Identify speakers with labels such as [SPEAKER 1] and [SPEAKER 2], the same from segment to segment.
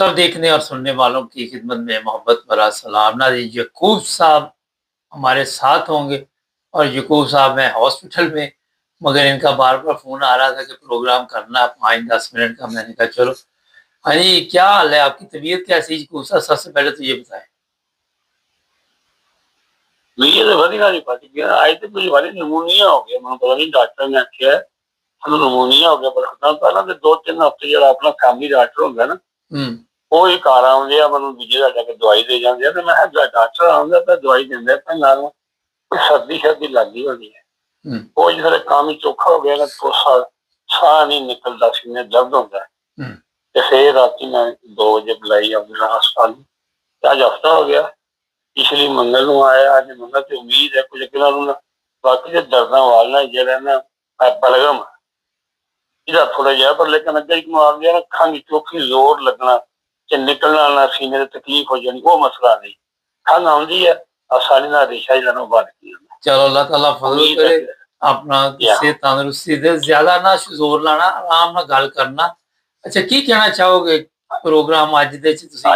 [SPEAKER 1] सब देखने और सुनने वालों की खिदमत में मोहब्बत भरा सलाम। नाज़रीन, यकूब साहब हमारे साथ होंगे और यकूब साहब हैं हॉस्पिटल में, मगर इनका बार-बार फ़ोन आ रहा था कि प्रोग्राम करना है 5-10 मिनट का। मैंने कहा चलो। हाँ जी, क्या हाल है? आपकी तबीयत कैसी है यकूब साहब? सबसे पहले तो ये बताएँ।
[SPEAKER 2] मीडिया तो ਵਧੀਆ ਨਹੀਂ ਪੱਜ ਗਿਆ ਅੱਜ ਤੇ ਕੁਝ ਵਾਲੀ ਨਮੂਨੀਆ ਹੋ ਗਿਆ ਮੈਨੂੰ ਪਤਾ ਨਹੀਂ ਡਾਕਟਰ ਨੇ ਆਖਿਆ ਸਾਨੂੰ ਨਮੂਨੀਆ ਹੋ ਗਿਆ ਪਰ ਪਹਿਲਾਂ ਤੇ 2-3 ਹਫ਼ਤੇ ਜਿਹੜਾ ਆਪਣਾ ਫੈਮਿਲੀ ਡਾਕਟਰ ਹੁੰਦਾ ਨਾ ਉਹ ਹੀ ਘਰ ਆਉਂਦੇ ਆ ਮੈਨੂੰ ਦੂਜੇ ਦਾ ਜਾ ਕੇ ਦਵਾਈ ਦੇ ਜਾਂਦੇ ਆ ਤੇ ਮੈਂ ਕਿਹਾ ਡਾਕਟਰ ਆਉਂਦਾ ਤਾਂ ਦਵਾਈ ਦਿੰਦੇ ਤਾਂ ਨਾਲ ਸਰਦੀ ਸਰਦੀ ਲੱਗਦੀ ਹੁੰਦੀ ਹੈ ਉਹ ਜਿਹੜਾ ਕੰਮ ਹੀ ਚੌਖਾ ਹੋ ਗਿਆ ਨਾ ਕੋਸਾ ਸਾਹ ਨਹੀਂ ਨਿਕਲਦਾ ਸੀਨੇ ਦਰਦ ਹੁੰਦਾ ਤੇ ਫਿਰ ਰਾਤੀ ਮੈਂ 2 ਵਜੇ ਬੁਲਾਈ ਆਪਣੇ ਹਸਪਤਾਲ ਤੇ ਅੱਜ ਹਫ਼ਤਾ ਹੋ ਗਿਆ ਪਿਛਲੀ ਮੰਗਲ ਨੂੰ ਆਇਆ ਅੱਜ ਮੰਗਲ ਤੇ ਉਮੀਦ ਹੈ ਕੁਝ ਕਿਨਾਂ ਨੂੰ ਬਾਕੀ ਦੇ ਦਰਦਾਂ ਵਾਲਣਾ ਜਿਹੜਾ ਨਾ ਬਲਗਮ ਇਹਦਾ ਥੋੜਾ ਜਿਹਾ ਪਰ ਲੇਕਿਨ ਅੱਗੇ ਇੱਕ ਮਾਰ ਦਿਆ ਨਾ ਖੰਘ ਚੋਖੀ ਜ਼ੋਰ ਲੱਗਣਾ ਤੇ ਨਿਕਲਣਾ ਨਾ ਸੀਨੇ ਤੇ ਤਕਲੀਫ ਹੋ ਜਾਣੀ ਉਹ ਮਸਲਾ ਨਹੀਂ ਖੰਘ ਆਉਂਦੀ ਹੈ ਆਸਾਨੀ ਨਾਲ ਰੇਸ਼ਾ ਜਿਹੜਾ ਨਾ ਵੱਧ ਗਿਆ
[SPEAKER 1] चलो अल्लाह ताला फजल करे अपना सेहत तंदुरुस्ती दे ज्यादा ना जोर लाना आराम नाल गल करना। अच्छा की कहना चाहोगे प्रोग्राम अज दे च तुसी?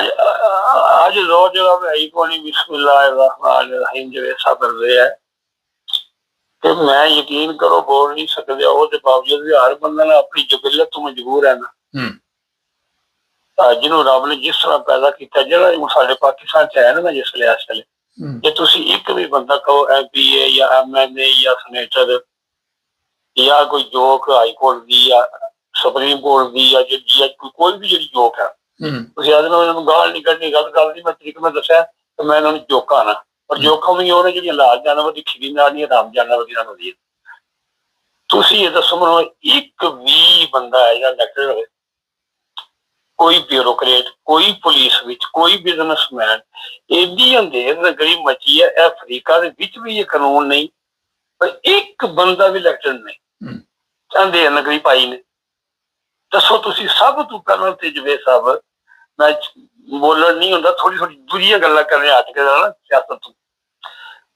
[SPEAKER 2] आज रोज है कोनी बिस्मिल्लाहिर्रहमानिर्रहीम जिवें सब कर रहे हैं कि मैं यकीन करो बोल नहीं सकते ਉਹਦੇ ਬਾਵਜੂਦ ਵੀ ਹਰ ਬੰਦਾ ਨਾ ਆਪਣੀ ਜਬਿਲਤ ਤੋਂ ਮਜਬੂਰ ਹੈ ਨਾ ਜਿਹਨੂੰ ਰੱਬ ਨੇ ਜਿਸ ਤਰ੍ਹਾਂ ਪੈਦਾ ਕੀਤਾ ਜਿਹੜਾ ਸਾਡੇ ਪਾਕਿਸਤਾਨ ਚ ਹੈ ਨਾ ਜਿਸ ਲਈ ਇਸ ਵੇਲੇ ਜੇ ਤੁਸੀਂ ਇੱਕ ਵੀ ਬੰਦਾ ਕਹੋ MPA ਜਾਂ MNA ਜਾਂ ਸੈਨੇਟਰ ਜਾਂ ਕੋਈ ਜੋਕ ਹਾਈ ਕੋਰਟ ਦੀ ਜਾਂ ਸੁਪਰੀਮ ਕੋਰਟ ਦੀ ਜਾਂ ਕੋਈ ਵੀ ਜਿਹੜੀ ਜੋਕ ਹੈ ਤੁਸੀਂ ਅੱਜ ਨੂੰ ਇਹਨਾਂ ਨੂੰ ਗਾਲ ਨਹੀਂ ਕੱਢਣੀ ਗਲਤ ਗੱਲ ਨਹੀਂ ਮੈਂ ਤਰੀਕ ਮੈਂ ਦੱਸਿਆ ਤੇ ਮੈਂ ਇਹਨਾਂ ਨੂੰ ਜੋਕਾਂ ਨਾ ਪਰ ਜੋਕਾਂ ਵੀ ਉਹਨੇ ਜਿਹੜੀਆਂ ਲਾਲ ਜਾਨਵਰ ਦੀ ਖੀਰੀ ਨਾਲ ਨਹੀਂ ਰਾਮ ਜਾਨਵਰ ਦੀ ਨਾਲ ਹੁੰਦੀ ਤੁਸੀਂ ਇਹ ਦੱਸੋ ਮੈਨੂੰ ਇੱਕ ਵੀ ਬੰਦਾ ਹੈ ਜਾਂ ਡਾਕਟਰ ਹੋਵੇ ਕੋਈ ਬਿਊਰੋਕਰੇਟ ਕੋਈ ਪੁਲਿਸ ਵਿੱਚ ਕੋਈ ਬਿਜ਼ਨਸਮੈਨ ਏਡੀ ਅੰਧੇਰ ਨਗਰੀ ਮਚੀ ਹੈ ਅਫਰੀਕਾ ਦੇ ਵਿੱਚ ਵੀ ਇਹ ਕਾਨੂੰਨ ਨਹੀਂ ਪਰ ਇੱਕ ਬੰਦਾ ਵੀ ਇਲੈਕਟਡ ਨਹੀਂ ਅੰਧੇਰ ਨਗਰੀ ਪਾਈ ਨੇ ਦੱਸੋ ਤੁਸੀਂ ਸਭ ਤੋਂ ਪਹਿਲਾਂ ਤੇ ਜਵੇ ਸਾਹਿਬ ਮੈਂ ਬੋਲਣ ਨਹੀਂ ਹੁੰਦਾ ਥੋੜੀ ਥੋੜੀ ਦੂਜੀਆਂ ਗੱਲਾਂ ਕਰਨੇ ਹੱਟ ਕੇ ਨਾ ਸਿਆਸਤ ਤੋਂ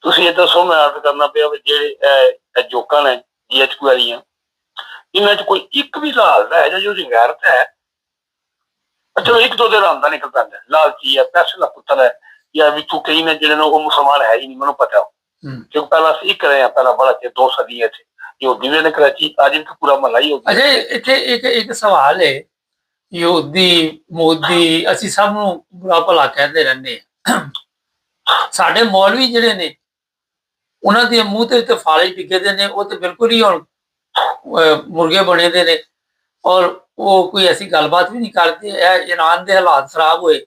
[SPEAKER 2] ਤੁਸੀਂ ਇਹ ਦੱਸੋ ਮੈਂ ਅਰਜ਼ ਕਰਨਾ ਪਿਆ ਵੀ ਜਿਹੜੇ ਜੋਕਾਂ ਨੇ GHQ ਵਾਲੀਆਂ ਇਹਨਾਂ ਚ ਕੋਈ ਇੱਕ ਵੀ ਲਾਲ ਹੈ ਜਾਂ ਜਿਹਦੀ ਗੈਰਤ ਹੈ ਚਲੋ ਇੱਕ ਦੋ ਦਿਨ ਆਉਂਦਾ ਨਿਕਲ ਪੈਂਦਾ ਲਾਲਚੀ ਹੈ ਪੈਸੇ ਦਾ ਪੁੱਤਰ ਹੈ ਜਾਂ ਵੀ ਤੂੰ ਕਈ ਨੇ ਜਿਹੜੇ ਨੇ ਉਹ ਮੁਸਲਮਾਨ ਹੈ ਹੀ ਨਹੀਂ ਮੈਨੂੰ ਪਤਾ ਕਿਉਂਕਿ ਪਹਿਲਾਂ ਅਸੀਂ ਇੱਕ ਰਹੇ ਹਾਂ ਪਹਿਲਾਂ ਬੜਾ ਚਿਰ 2 ਸਦੀਆਂ ਇੱਥੇ ਯਹੂਦੀ ਵੀ ਨੇ ਕਰਾਚੀ ਅੱਜ ਵੀ ਪੂਰਾ ਮਹੱਲਾ ਹੀ ਹੋ ਗਿਆ।
[SPEAKER 1] ਅੱਛਾ ਇੱਥੇ ਇੱਕ ਸਵਾਲ ਹੈ ਯਹੂਦੀ ਮੋਦੀ ਅਸੀਂ ਸਭ ਨੂੰ ਬੁਰਾ ਭਲਾ ਕਹਿੰਦੇ ਰਹਿੰਦੇ ਆ ਸਾਡੇ ਮੌਲਵੀ ਜਿਹੜੇ ਨੇ ਉਹਨਾਂ ਦੇ ਮੂੰਹ ਤੇ ਫਾਲੇ ਟਿਕੇ ਦੇ ਨੇ ਉਹ ਤੇ ਬਿਲਕੁਲ ਹੀ ਹੁਣ ਮੁਰਗੇ ਬਣੇ ਦੇ ਨੇ ਔਰ ਉਹ ਕੋਈ ਐਸੀ ਗੱਲਬਾਤ ਵੀ ਨਹੀਂ ਕਰਦੇ। ईरान ਦੇ ਹਾਲਾਤ ਖਰਾਬ ਹੋਏ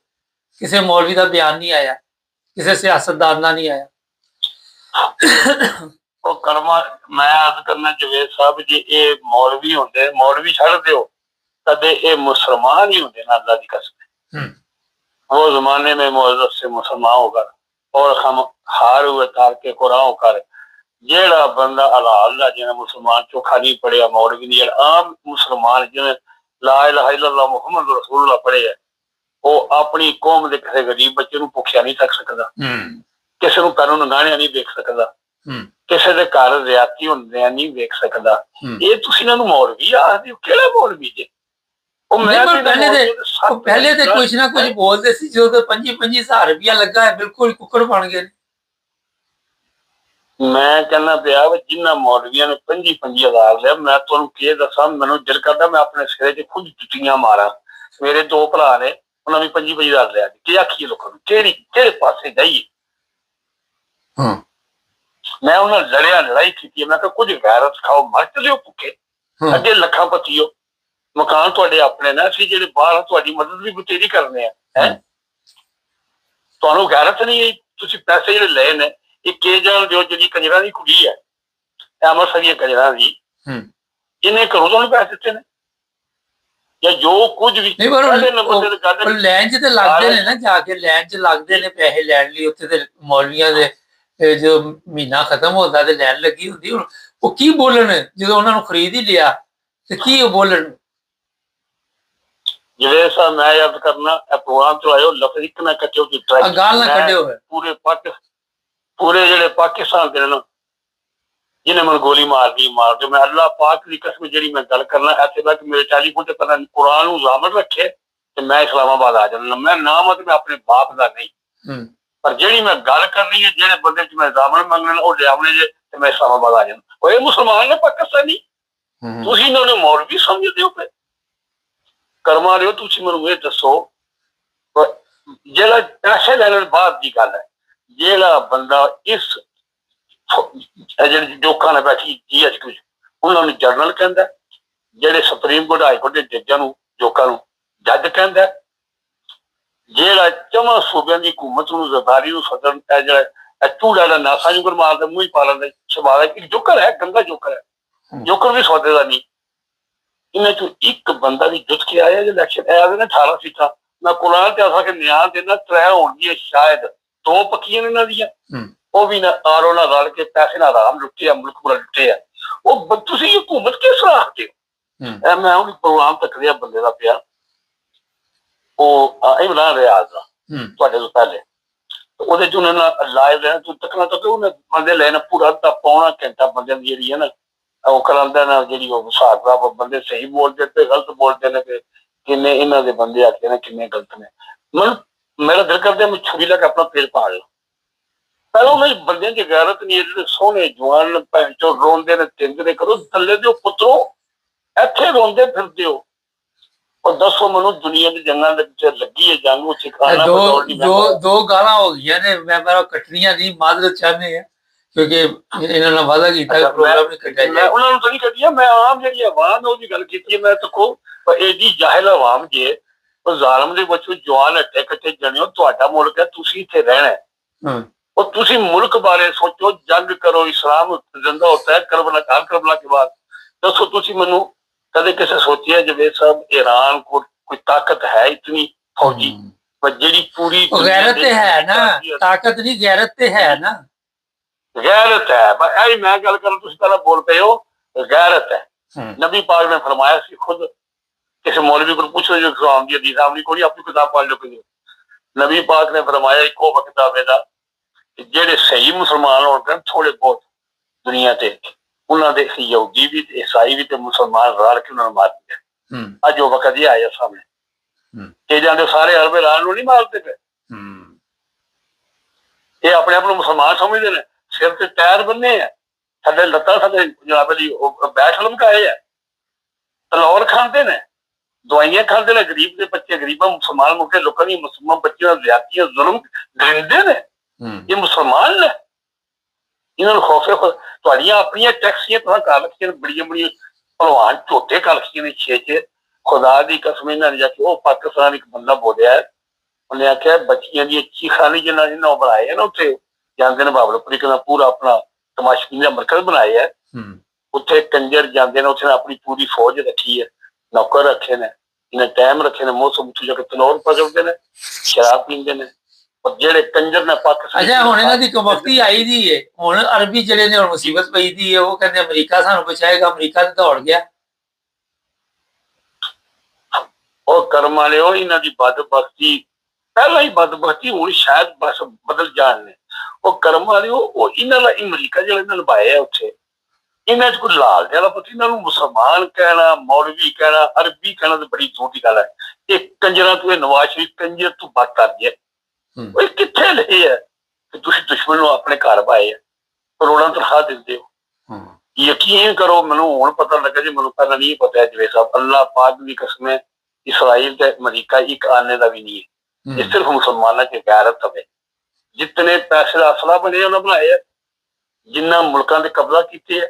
[SPEAKER 1] ਕਿਸੇ ਮੌਲਵੀ ਦਾ ਬਿਆਨ ਨਹੀਂ ਆਇਆ ਕਿਸੇ ਸਿਆਸਤਦਾਨ ਦਾ ਨਹੀਂ ਆਇਆ।
[SPEAKER 2] ਉਹ ਕਰਮਾ ਮੈਂ ਅਰਜ਼ ਕਰਨਾ ਜਵੇਦ ਸਾਹਿਬ ਜੀ ਇਹ ਮੌਲਵੀ ਹੁੰਦੇ ਮੌਲਵੀ ਛੱਡ ਦਿਓ कदे ये मुसलमान ही होंगे ना अल्लाह की कसम वो जमाने में मोअज़्ज़ज़ से मुसलमान होकर और हम हार हुए तार के कुरान कर जेड़ा बंदा हलाल दा जिन्हें मुसलमान चोखा नहीं पढ़िया मौलवी नहीं आम मुसलमान जिन्हें ला इलाहा इल्लल्लाह मुहम्मद रसूलुल्लाह पढ़े है वो अपनी कौम दे किसी गरीब बच्चे नूं भुखिया नहीं रख सकदा किसी नूं पैरों नंगाणिया नहीं देख सकदा किसी दे घर रियाती हुंदियां नहीं देख सकदा ये तुसीं इन्हां नूं मौलवी आखदे हो किहड़ा मौलवी जे
[SPEAKER 1] पहले तो कुछ ना कुछ बोलते सी जो 25,000 रुपया लगा है बिल्कुल कुकड़ बन गए।
[SPEAKER 2] मैं कहना पिया जिन्होंने मौलविया ने 25,000 लिया मैं तुहानू की दसा मैनू दिल करता मैं अपने सिरे च खुद जुत्तियां मारा मेरे 2 भरा ने उन्होंने भी 25,000 लिया की आखिए लोगों को केड़े पासे जाइए मैं उन्होंने लड़िया लड़ाई की मैं कुछ गैरत खाओ मर चलो भुखे अगे लखा पतियो मकान तुहाडे अपने ने असीं जिहड़े बाहर तुहाडी मदद भी बतेरी करने हैं तुहानू गैरत नहीं है तुसीं पैसे जिहड़े लए ने ये के जान दिओ जिहड़ी कंजरां दी कुड़ी है अमृतसर दी कंजरां दी इन्हें घरों तुहानू पैसे दित्ते ने या जो कुछ भी
[SPEAKER 1] लैन च ते लगदे ने ना जाके लैन च लगदे ने पैसे लैण लई उत्थे ते मौलवियां दे जो महीना खत्म होंदा ते लैन लगी हुंदी हुण ओह की बोलन जदों उन्हां नूं खरीद ही लिया ते की बोलन
[SPEAKER 2] जिवें सा मैं याद करना प्रोग्राम चलायो लफ्ज एक ना कट्टियो की
[SPEAKER 1] गाल ना कड्डियो
[SPEAKER 2] पूरे जेडे पाकिस्तान दे ना जिन्हें मैं गोली मार दी मैं अल्लाह पाक की कसम जेडी मैं गल करना ऐसे बात मेरे टेलीफोन ते पता कुरान नु जामन रखे ਤੇ ਮੈਂ ਇਸਲਾਮਾਬਾਦ ਆ ਜਾਣਾ। ਮੈਂ ਨਾ ਮਤਲਬ ਆਪਣੇ ਬਾਪ ਦਾ ਨਹੀਂ, ਪਰ ਜਿਹੜੀ ਮੈਂ ਗੱਲ ਕਰਨੀ ਹੈ, ਜਿਹੜੇ ਬੰਦੇ ਚ ਮੈਂ ਜ਼ਾਮਨ ਮੰਗਣਾ ਉਹ ਲਿਆਵਣੇ ਜੇ, ਤੇ ਮੈਂ ਇਸਲਾਮਾਬਾਦ ਆ ਜਾਣਾ। ਉਹ ਇਹ ਮੁਸਲਮਾਨ ਨੇ ਪਾਕਿਸਤਾਨੀ, ਤੁਸੀਂ ਇਹਨਾਂ ਨੂੰ ਮੌਲਵੀ ਸਮਝਦੇ ਹੋ ਪਏ? ਕਰਮ ਵਾਲਿਓ, ਤੁਸੀਂ ਮੈਨੂੰ ਇਹ ਦੱਸੋ, ਜਿਹੜਾ ਪੈਸੇ ਲੈਣ ਬਾਅਦ ਦੀ ਗੱਲ ਹੈ, ਜਿਹੜਾ ਬੰਦਾ ਇਸ ਜਿਹੜੇ ਲੋਕਾਂ ਨੇ ਬੈਠੀ GHQ ਉਹਨਾਂ ਨੂੰ ਜਨਰਲ ਕਹਿੰਦਾ, ਜਿਹੜੇ ਸੁਪਰੀਮ ਕੋਰਟ ਹਾਈ ਕੋਰਟ ਦੇ ਜੱਜਾਂ ਨੂੰ ਲੋਕਾਂ ਨੂੰ ਜੱਜ ਕਹਿੰਦਾ, ਜਿਹੜਾ ਚਵਾਂ ਸੂਬਿਆਂ ਦੀ ਹਕੂਮਤ ਨੂੰ ਜ਼ਰਦਾਰੀ ਨੂੰ ਸਦਨ ਜਿਹੜਾ ਝੂੜਾ ਦਾ ਨਾਸਾ ਜੁਗਰ ਮਾਰਦਾ ਮੂੰਹ ਹੀ ਪਾ ਲੈਂਦਾ ਸ਼ਬਾਦਾ, ਇੱਕ ਜੋਕਰ ਹੈ, ਗੰਦਾ ਜੋਕਰ ਹੈ, ਜੋਕਰ ਵੀ ਸੌਦੇ ਦਾ ਨਹੀਂ। ਇਹਨਾਂ ਚੋਂ ਇੱਕ ਬੰਦਾ ਵੀ ਜੁੱਟ ਕੇ ਆਇਆ ਜੇ ਇਲੈਕਸ਼ਨ ਆਇਆ ਨੇ 18 ਸੀਟਾਂ, ਮੈਂ ਕੁਰਾਨ ਤੇ ਆ ਕੇ ਨਿਆਂ ਦੇਣਾ 3 ਹੋਣਗੀਆਂ ਸ਼ਾਇਦ, 2 ਪੱਕੀਆਂ ਨੇ ਇਹਨਾਂ ਦੀਆਂ, ਉਹ ਵੀ ਨਾ ਆਰੋ ਨਾਲ ਰਲ ਕੇ ਪੈਸੇ ਨਾਲ ਆਰਾਮ ਲੁੱਟੇ ਆ, ਮੁਲਕ ਪੂਰਾ ਲੁੱਟੇ ਆ। ਉਹ ਤੁਸੀਂ ਹਕੂਮਤ ਕਿਸ ਰਾਖਦੇ ਹੋ? ਮੈਂ ਉਹ ਪ੍ਰੋਗਰਾਮ ਤੱਕ ਰਿਹਾ ਬੰਦੇ ਦਾ ਪਿਆ, ਉਹ ਇਮਰਾਨ ਰਿਆਜ਼ ਦਾ, ਤੁਹਾਡੇ ਤੋਂ ਪਹਿਲੇ, ਉਹਦੇ ਚ ਉਹਨਾਂ ਨਾਲ ਲਾਈਵ ਲੈਣਾ ਤੂੰ ਤੱਕਣਾ ਤੱਕ ਉਹਨੇ ਬੰਦੇ ਲੈਣਾ ਪੂਰਾ ਅੱਧਾ ਪੌਣਾ ਘੰਟਾ ਬੰਦਿਆਂ ਦੀ ਜਿਹੜੀ ਹੈ ਨਾ ਉਹ ਕਰਾਂਦਾ ਨਾ, ਜਿਹੜੀ ਉਹ ਹਿਸਾਬ ਦਾ ਬੰਦੇ ਸਹੀ ਬੋਲਦੇ ਤੇ ਗਲਤ ਬੋਲਦੇ ਨੇ, ਤੇ ਕਿੰਨੇ ਇਹਨਾਂ ਦੇ ਬੰਦੇ ਆਖਦੇ ਨੇ ਕਿੰਨੇ ਗਲਤ ਨੇ। ਮੇਰਾ ਦਿਲ ਕਰਦਾ ਮੈਂ ਛੁਰੀ ਲਾ ਕੇ ਆਪਣਾ ਪੇਟ ਪਾੜ ਲਾ। ਪਹਿਲਾਂ ਉਹਨਾਂ ਬੰਦਿਆਂ ਦੀ ਗੈਰਤ ਨਹੀਂ, ਜਿਹੜੇ ਸੋਹਣੇ ਜਵਾਨ ਭੈਣ ਚੋਂ ਰੋਂਦੇ ਨੇ ਤਿੰਦੇ ਨੇ, ਕਰੋ ਥੱਲੇ ਦਿਓ ਪੁੱਤਰੋ, ਇੱਥੇ ਰੋਂਦੇ ਫਿਰਦੇ ਹੋ। ਉਹ ਦੱਸੋ ਮੈਨੂੰ, ਦੁਨੀਆ ਦੀ ਜੰਗਾਂ ਦੇ ਵਿੱਚ ਲੱਗੀ ਹੈ ਜੰਗ, ਉਹ ਸਿਖਾਣਾ
[SPEAKER 1] ਦੋ ਗਾਲਾਂ ਹੋ ਗਈਆਂ ਨੇ, ਮੈਂ ਮੇਰਾ ਕੱਟਣੀਆਂ ਨਹੀਂ, ਮਾਜ਼ਰਤ ਚਾਹੁੰਦੇ ਆ ਕਿਉਂਕਿ ਇਹਨਾਂ ਨਾਲ ਵਾਅਦਾ ਕੀਤਾ ਪ੍ਰੋਗਰਾਮ ਨਹੀਂ ਕੱਟਿਆ।
[SPEAKER 2] ਮੈਂ ਉਹਨਾਂ ਨੂੰ ਤਾਂ ਨਹੀਂ ਕੱਢੀਆਂ, ਮੈਂ ਆਮ ਜਿਹੜੀ ਆਵਾਮ ਉਹਦੀ ਗੱਲ ਕੀਤੀ। ਮੈਂ ਦੇਖੋ ਇਹਦੀ ਜਾਹਿਲ ਆਵਾਮ ਜੇ ਉਹ ਜ਼ਾਲਮ ਦੇ ਬੱਚੋਂ ਜਵਾਨ ਹੱਟੇ ਕੱਟੇ ਜਣੇ, ਤੁਹਾਡਾ ਮੁਲਕ ਹੈ, ਤੁਸੀਂ ਇੱਥੇ ਰਹਿਣਾ, ਉਹ ਤੁਸੀਂ ਮੁਲਕ ਬਾਰੇ ਸੋਚੋ, ਜੰਗ ਕਰੋ, ਇਸਲਾਮ ਜ਼ਿੰਦਾ ਹੋਤਾ ਹੈ, ਕਰਬਲਾ ਕੇ ਬਾਅਦ। ਦੱਸੋ ਤੁਸੀਂ ਮੈਨੂੰ ਕਦੇ ਕਿਸੇ ਸੋਚਿਆ ਜਵੇਦ ਸਾਹਿਬ ईरान को कोई ताकत है इतनी फौजी, ਜਿਹੜੀ ਪੂਰੀ
[SPEAKER 1] ਗੈਰਤ ਤੇ ਹੈ ਨਾ, ਤਾਕਤ ਨਹੀਂ ਗੈਰਤ ਤੇ ਹੈ ਨਾ,
[SPEAKER 2] गैरत है। यही मैं गल कर, तुम पहले बोल पे हो, गैरत है। नबी पाक ने फरमाया सी, खुद किसी मौलवी को पूछो जो इस्लाम दी हदीस आमनी कोई अपनी किताब पढ़ लो कि नबी पाक ने फरमाया इको किताब दा जेड़े सही मुसलमान होते हैं थोड़े बहुत दुनिया ते, उन्होंने यहूदी भी ईसाई भी मुसलमान रल के उन्होंने मार दिया। अज वो वक्त ही आया सामने कि जाते सारे अरब ईरान नहीं मारते पे, ये अपने आप मुसलमान समझते हैं, सिर से टायर बने है, थले लत्तां थले जनाब जी बैठ लमकाए है, तलौर खाते ने, दवाइयां खाते ने, गरीब के बच्चे गरीबा मुसलमान मुल्क लोगों की मुसलमान बच्चों ज्यादतियां जुल्म गिनते ने, ये मुसलमान ने, इन्होंने खौफे तुहाड़ियां अपनियां टैक्सियां तुहां कर रखियां बड़ियां बड़ियां भलवान झोटे कर रखियां ने 6 खुदा दी कसम इन्हां ने जाके वो पाकिस्तान एक बंदा बोलिया है, उन्हें आख्या बच्चियां दी चीखां नहीं जिन्हां इन्हां बनाए है ना, उत्थे जांदे ने बावलपुरी का पूरा अपना तमाशबीन का मरकज बनाया है, उत्थे कंजर जाते हैं, उत्थे अपनी पूरी फौज रखी है, नौकर रखे ने, इन्हें टाइम रखे ने, मौसम उत्थे जाके तनौर पकड़ते ने, शराब पींदे ने, और जेड़े कंजर ने पाकिस्तान
[SPEAKER 1] अच्छा हुण इन्हां दी कमबख्ती आई दी है, हुण अरबी जेड़े ने हुण मुसीबत पई दी है, वो कहंदे अमरीका सानू बचाएगा, अमरीका ते दौड़ गया।
[SPEAKER 2] और कर्म वाले हो इन्हां दी बदबख्ती पहला ही बदबख्ती हुण शायद बस बदल जाण ने, ਉਹ ਕਰਮ ਵਾਲੇ ਉਹ ਇਹਨਾਂ ਦਾ ਅਮਰੀਕਾ ਜਿਹੜਾ ਇਹਨਾਂ ਲਵਾਇਆ ਉੱਥੇ, ਇਹਨਾਂ ਚ ਕੋਈ ਲਾਲ ਜਿਹਾ ਪਤਾ, ਇਹਨਾਂ ਨੂੰ ਮੁਸਲਮਾਨ ਕਹਿਣਾ, ਮੌਲਵੀ ਕਹਿਣਾ, ਅਰਬੀ ਕਹਿਣਾ ਤਾਂ ਬੜੀ ਦੂਰ ਦੀ ਗੱਲ ਹੈ। ਇਹ ਕੰਜਰਾਂ ਤੋਂ, ਇਹ ਨਵਾਜ਼ ਸ਼ਰੀਫ ਕੰਜਰ ਤੋਂ ਬਦਤਰ ਜੇ, ਉਹ ਕਿੱਥੇ ਲਏ ਹੈ ਕਿ ਤੁਸੀਂ ਦੁਸ਼ਮਣ ਨੂੰ ਆਪਣੇ ਘਰ ਪਾਏ ਆ, ਕਰੋੜਾਂ ਤਨਖਾਹ ਦਿੰਦੇ ਹੋ। ਯਕੀਨ ਕਰੋ ਮੈਨੂੰ ਹੁਣ ਪਤਾ ਲੱਗਾ ਜੀ, ਮੈਨੂੰ ਪਹਿਲਾਂ ਨਹੀਂ ਪਤਾ ਜਵੇਦ ਸਾਹਿਬ, ਅੱਲਾਹ ਪਾਕ ਦੀ ਕਸਮ ਹੈ, ਇਸਰਾਈਲ ਤੇ ਅਮਰੀਕਾ ਇੱਕ ਆਨੇ ਦਾ ਵੀ ਨਹੀਂ ਹੈ, ਇਹ ਸਿਰਫ ਮੁਸਲਮਾਨਾਂ ਚ ਗੈਰਤ ਹੋਵੇ। जितने पैसे का असला बने उन्होंने बनाए, जिन्ना मुल्कों के कब्जा किए है,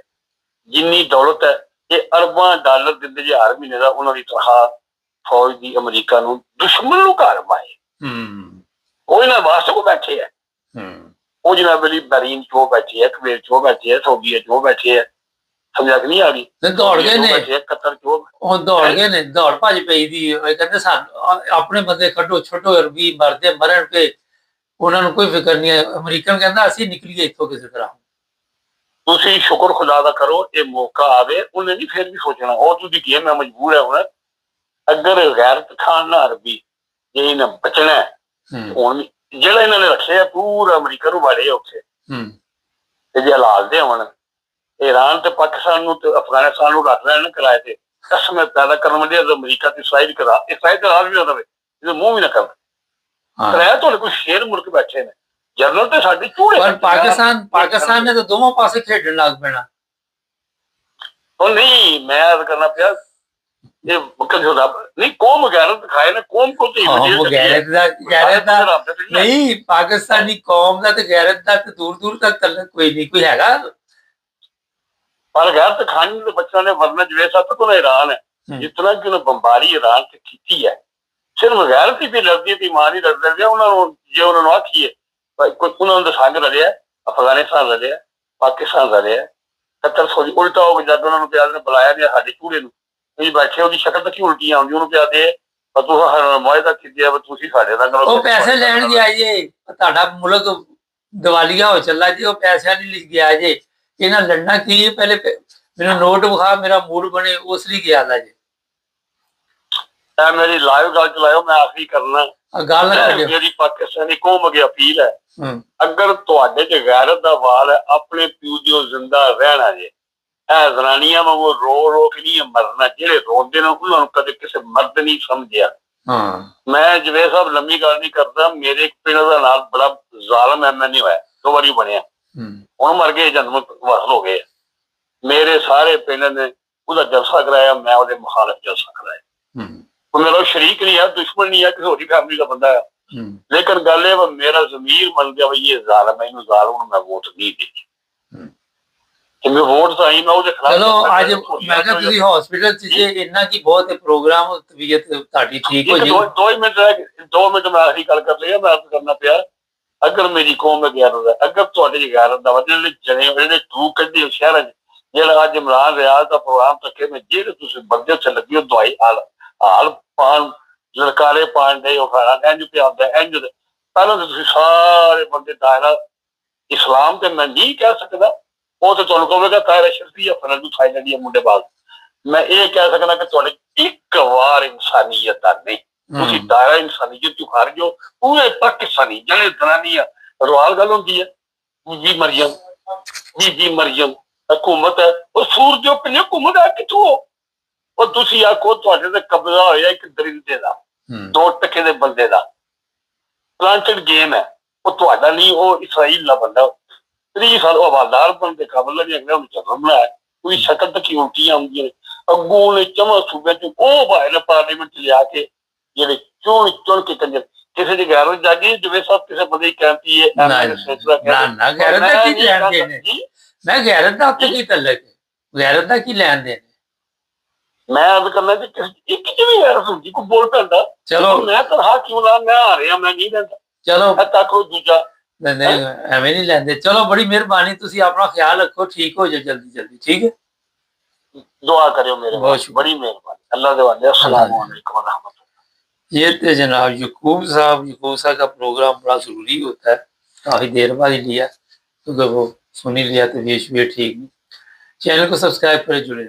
[SPEAKER 2] जिन्नी दौलत है, ये अरबा डॉलर दिंदे जे हर महीने का उन्होंने तनख्वाह फौज की अमरीका नूं दुश्मन नूं घर पाए, वो इन्हां वास्ते को बैठे है, वो जनाब अली बहरीन चो बैठे है, कुवैत चो बैठे है, सऊदी चो बैठे है, समझा कि नहीं आ गई,
[SPEAKER 1] दौड़ गए ने
[SPEAKER 2] कतर चो
[SPEAKER 1] दौड़ गए ने, दौड़ भज पई दी कहंदे सानू अपने बंदे कड्डो, छड्डो अरबी मरदे मरण पे, उन्होंने कोई फिक्र नहीं है, अमरीकन कहता असीं निकलीए इत्थों किसी तरह।
[SPEAKER 2] तुसीं शुक्र खुदा दा करो ये मौका आवे, उन्हें नहीं फिर भी सोचना ओ तुसीं की मैं मजबूर है हुण, अगर गैरत खान ना अरबी जे इन्हें बचना है हुण जेड़ा इन्होंने रखे है पूरा अमरीका नूं वाड़े उत्थे, ते जे हलाल दे हुण ईरान ते पाकिस्तान नूं ते अफगानिस्तान नूं रख लैण किराए ते, कसम पैदा करन वाले अमरीका ते इसराइल करा, इसराइल ते राज भी ना दवे, ਇਹਦੇ ਮੂੰਹ ਵੀ ਨਾ ਕਰ
[SPEAKER 1] ਹਾਂ
[SPEAKER 2] ਕਰਾਇਆ। ਤੁਹਾਡੇ ਕੋਲ ਸ਼ੇਰ ਮੁੜ ਕੇ ਬੈਠੇ ਨੇ, ਜਨਰਲ ਤੇ ਸਾਡੇ ਚੂੜੇ।
[SPEAKER 1] ਪਰ ਪਾਕਿਸਤਾਨ ਨੇ ਤਾਂ ਦੋਵਾਂ ਪਾਸੇ ਖੇਡਣ ਲੱਗ ਪੈਣਾ।
[SPEAKER 2] ਉਹ ਨਹੀਂ, ਮੈਂ ਅਰਜ਼ ਕਰਨਾ ਪਿਆ ਇਹ ਰੱਬ ਨਹੀਂ, ਕੌਮ ਗੈਰਤ ਦਿਖਾਏ ਨੇ, ਕੌਮ ਕੋ
[SPEAKER 1] ਗੈਰਤ ਦਾ ਨਹੀਂ, ਪਾਕਿਸਤਾਨੀ ਕੌਮ ਦਾ ਤੇ ਗੈਰਤ ਦਾ ਤੇ ਦੂਰ ਦੂਰ ਤੱਕ ਤਲਕ ਕੋਈ ਨਹੀਂ, ਕੋਈ ਹੈਗਾ।
[SPEAKER 2] ਪਰ ਗੈਰਤ ਖਾਣੀ ਦੇ ਬੱਚਿਆਂ ਨੇ ਵਰਨਾ ਜਿਵੇਂ ਸਭ ਤੋਂ ईरान है जितना कि उन्हें बमबारी ईरान से की है, सिर्फ गैरत ही भी लड़ती थी, ईमान ही लड़ रहे उन्होंने जो उन्होंने आखी है उन्होंने संग रलिया, अफगानिस्तान रलिया, पाकिस्तान रलिया, 70 उल्टा हो गया। जब उन्होंने प्याज ने बुलाया नहीं साढ़े चूड़े ਨੂੰ बैठे, ਉਹਦੀ ਸ਼ਕਲ ਤੱਕ ਹੀ ਉਲਟੀ ਆਉਂਦੀ, ਉਹਨੂੰ ਪਿਆ ਦੇ ਤੂੰ ਮੁਆਇਦਾ ਕੀਤੀ ਆ, ਤੁਸੀਂ ਸਾਡੇ ਨਾਲ
[SPEAKER 1] ਉਹ ਪੈਸੇ ਲੈਣ ਗਿਆ ਜੇ, ਤੁਹਾਡਾ ਮੁਲਕ ਦਿਵਾਲੀਆ ਹੋ ਚੱਲਾ ਜੀ, ਉਹ ਪੈਸਿਆਂ ਨਹੀਂ ਲਿਖ ਗਿਆ ਜੇ। ਇਹਨਾਂ ਲੜਨਾ ਕੀ, ਪਹਿਲੇ ਮੈਨੂੰ ਨੋਟ ਵਿਖਾ, ਮੇਰਾ ਮੂਡ ਬਣੇ, ਉਸ ਲਈ ਗਿਆ ਦਾ ਜੇ।
[SPEAKER 2] ਮੇਰੀ ਲਾਈਵ ਗੱਲ ਚਲਾਇਓ, ਮੈਂ ਆਖਰੀ ਕਰਨਾ
[SPEAKER 1] ਗੱਲ ਨਾ ਕਰਿਓ।
[SPEAKER 2] ਜਿਹੜੀ ਪਾਕਿਸਤਾਨੀ ਕੌਮ ਅੱਗੇ ਅਪੀਲ ਹੈ, ਅਗਰ ਤੁਹਾਡੇ ਚ ਗੈਰਤ ਦਾ ਵਾਲ ਹੈ, ਆਪਣੇ ਪਿਓ ਦੀ ਜ਼ਿੰਦਾ ਰਹਿਣਾ ਜੇ। ਇਹ ਜ਼ਨਾਨੀਆਂ ਵਾਂਗੂ ਰੋ ਰੋ ਕੇ ਨਹੀਂ ਮਰਨਾ, ਜਿਹੜੇ ਰੋਂਦੇ ਨੇ ਉਹਨਾਂ ਨੂੰ ਕਦੇ ਕਿਸੇ ਮਰਦ ਨਹੀਂ ਸਮਝਿਆ। ਮੈਂ ਜਵੇਦ ਸਾਹਿਬ ਲੰਮੀ ਗੱਲ ਨਹੀਂ ਕਰਦਾ, ਮੇਰੇ ਪਿੰਡ ਦਾ ਨਾਲ ਬੜਾ ਜ਼ਾਲਮ ਐਮਐਨਏ ਹੋਇਆ, 2 ਵਾਰੀ ਬਣਿਆ, ਹੁਣ ਮਰ ਗਏ, ਜਨਮ ਵਸਲ ਹੋ ਗਏ। ਮੇਰੇ ਸਾਰੇ ਪਿੰਡ ਨੇ ਉਹਦਾ ਜਲਸਾ ਕਰਾਇਆ, ਮੈਂ ਉਹਦੇ ਮੁਖਾਲਫ ਜਲਸਾ ਕਰਾਇਆ। ਉਹ ਮੇਰਾ ਸ਼ਰੀਕ ਨਹੀਂ ਹੈ, ਦੁਸ਼ਮਣ ਨਹੀਂ ਹੈ, ਕਿਸੇ ਹੋਰ ਫੈਮਿਲੀ ਦਾ ਬੰਦਾ ਹੈ, ਲੇਕਿਨ ਗੱਲ ਇਹ ਮੇਰਾ ਜ਼ਮੀਰ ਮੰਨ ਗਿਆ ਵੀ ਇਹ ਜ਼ਾਲਮ ਹੈ, ਇਹਨੂੰ ਜ਼ਾਲਮ ਨੂੰ ਮੈਂ ਵੋਟ ਨਹੀਂ ਦਿੱਤੀ। ਵੋਟ ਤਾਂ ਆਈ ਮੈਂ ਉਹਦੇ ਖਿਲਾਫ।
[SPEAKER 1] ਚਲੋ ਅੱਜ ਮੈਂ ਕਿਹਾ ਤੁਸੀਂ ਹਸਪੀਟਲ ਚ ਜੇ ਇੰਨਾ ਕੀ ਬਹੁਤ ਪ੍ਰੋਗਰਾਮ, ਤਬੀਅਤ ਤੁਹਾਡੀ ਠੀਕ ਹੋ ਜਾਏ।
[SPEAKER 2] 2 ਮਿੰਟ ਮੈਂ ਆਹੀ ਗੱਲ ਕਰ ਲਿਆ, ਮੈਂ ਕਰਨਾ ਪਿਆ। ਅਗਰ ਮੇਰੀ ਕੌਮ ਗੈਰਤ ਹੈ, ਅਗਰ ਤੁਹਾਡੀ ਗੈਰਤ ਦਾ ਜਿਹੜੇ ਜਿਹੜੇ ਟੂ ਕੱਢੇ ਸ਼ਹਿਰਾਂ ਚ, ਜਿਹੜਾ ਅੱਜ ਇਮਰਾਨ ਰਿਆਜ਼ ਦਾ ਪ੍ਰੋਗਰਾਮ ਰੱਖੇ ਨੇ, ਜਿਹੜੇ ਤੁਸੀਂ ਬੰਦੇ ਉੱਥੇ ਲੱਗੀ ਹੋ ਦਵਾਈ ਹਾਲ ਪਾਣ ਲਲਕਾਰੇ ਪਾਣ ਦੇ, ਉਹ ਖਾਣਾ ਇੰਝ ਪਿਆਉਂਦਾ ਇੰਝ। ਪਹਿਲਾਂ ਤਾਂ ਤੁਸੀਂ ਸਾਰੇ ਬੰਦੇ ਦਾਇਰਾ ਇਸਲਾਮ ਤੇ ਮੈਂ ਨਹੀਂ ਕਹਿ ਸਕਦਾ, ਉਹ ਤੇ ਤੁਹਾਨੂੰ ਕਹੇਗਾ ਤਾਇਰਾ ਸ਼ਰਫੀ ਆ, ਫਰਜ਼ ਖਾਈ ਜਾਂਦੀ ਹੈ ਮੁੰਡੇ ਬਾਗ। ਮੈਂ ਇਹ ਕਹਿ ਸਕਦਾ ਕਿ ਤੁਹਾਡੇ ਇੱਕ ਵਾਰ ਇਨਸਾਨੀਅਤ ਦਾ ਨਹੀਂ, ਤੁਸੀਂ ਦਾਇਰਾ ਇਨਸਾਨੀਅਤ ਚੋਂ ਖਾ ਰਹੇ ਹੋ। ਪੂਰੇ ਪਾਕਿਸਤਾਨੀ ਜਿਹੜੇ ਜਨਾਨੀਆਂ ਰਵਾਲ ਗੱਲ ਹੁੰਦੀ ਹੈ, ਬੀਬੀ ਮਰੀਮ, ਬੀਬੀ ਮਰੀਮ ਹਕੂਮਤ ਹੈ, ਉਹ ਸੂਰਜ ਪਿੰਨੇ ਹਕੂਮਤ ਹੈ ਕਿੱਥੋਂ? ਉਹ ਤੁਸੀਂ ਆਖੋ ਤੁਹਾਡੇ ਤੇ ਕਬਜ਼ਾ ਹੋਇਆ ਇੱਕ ਦਰਿੰਦੇ ਦਾ, 2 ਟਕੇ ਦੇ ਬੰਦੇ ਦਾ, ਪਲਾਂਟਡ ਗੇਮ ਹੈ, ਉਹ ਤੁਹਾਡਾ ਨਹੀਂ, ਉਹ ਇਸਰਾਈਲ ਦਾ ਬੰਦਾ। 30 ਸਾਲ ਉਹ ਹਵਾਲਦਾਰ ਬੰਦੇ ਕਾਬਲ ਨਹੀਂ ਅਗਲੇ ਨੂੰ ਜਨਮ ਬਣਾਇਆ, ਕੋਈ ਸ਼ਕਲ ਤੱਕ ਹੀ ਉਲਟੀਆਂ ਆਉਂਦੀਆਂ ਨੇ। ਅੱਗੋਂ ਨੇ ਚਮਾ ਸੂਬੇ ਚ ਉਹ ਭਾਈ ਨੇ ਪਾਰਲੀਮੈਂਟ ਚ ਲਿਆ ਕੇ ਜਿਹੜੇ ਚੁਣ ਕੇ ਕੰਜਰ ਕਿਸੇ ਦੀ ਗੈਰਤ ਜਾਗੀ, ਜਿਵੇਂ ਸਭ ਕਿਸੇ ਬੰਦੇ ਦੀ ਕਹਿੰਦੀ ਹੈ।
[SPEAKER 1] ਨਾ ਗੈਰਤ ਦਾ ਕੀ ਲੈਣ ਦੇਣ, ਮੈਂ ਗੈਰਤ ਦਾ ਉੱਥੇ ਕੀ ਤਲਕ, ਗੈਰਤ ਦਾ ਕੀ ਲੈਣ ਦੇਣ।
[SPEAKER 2] ਮੈਂ ਅਰਜ਼ ਕਰਨਾ ਕਿ ਇੱਕ ਚ ਵੀ ਗੈਰਤ ਹੁੰਦੀ, ਕੋਈ ਬੋਲ ਪੈਂਦਾ। ਚਲੋ ਮੈਂ ਤਨਹਾ ਕਿਉਂ ਲਾ, ਮੈਂ ਆ ਰਿਹਾ, ਮੈਂ ਨਹੀਂ ਲੈਂਦਾ। ਚਲੋ ਤੱਕ ਉਹ ਦੂਜਾ
[SPEAKER 1] ਨਹੀਂ ਐਵੇਂ ਨਹੀਂ ਲੈਂਦੇ। ਚਲੋ ਬੜੀ ਮਿਹਰਬਾਨੀ, ਤੁਸੀਂ ਆਪਣਾ ਖਿਆਲ ਰੱਖੋ, ਠੀਕ ਹੋ ਜਾਓ ਜਲਦੀ ਜਲਦੀ। ਠੀਕ ਹੈ,
[SPEAKER 2] दुआ करो मेरे, बड़ी मेहरबानी, अल्लाह दे वाले। अस्सलाम वालेकुम व रहमतुल्लाह।
[SPEAKER 1] ये तो जनाब यकूब साहब का प्रोग्राम बड़ा ज़रूरी होता है, काफ़ी देर बाद ही लिया क्योंकि वो सुन ही लिया, तबीयत ठीक नहीं। चैनल को सब्सक्राइब करें, जुड़े।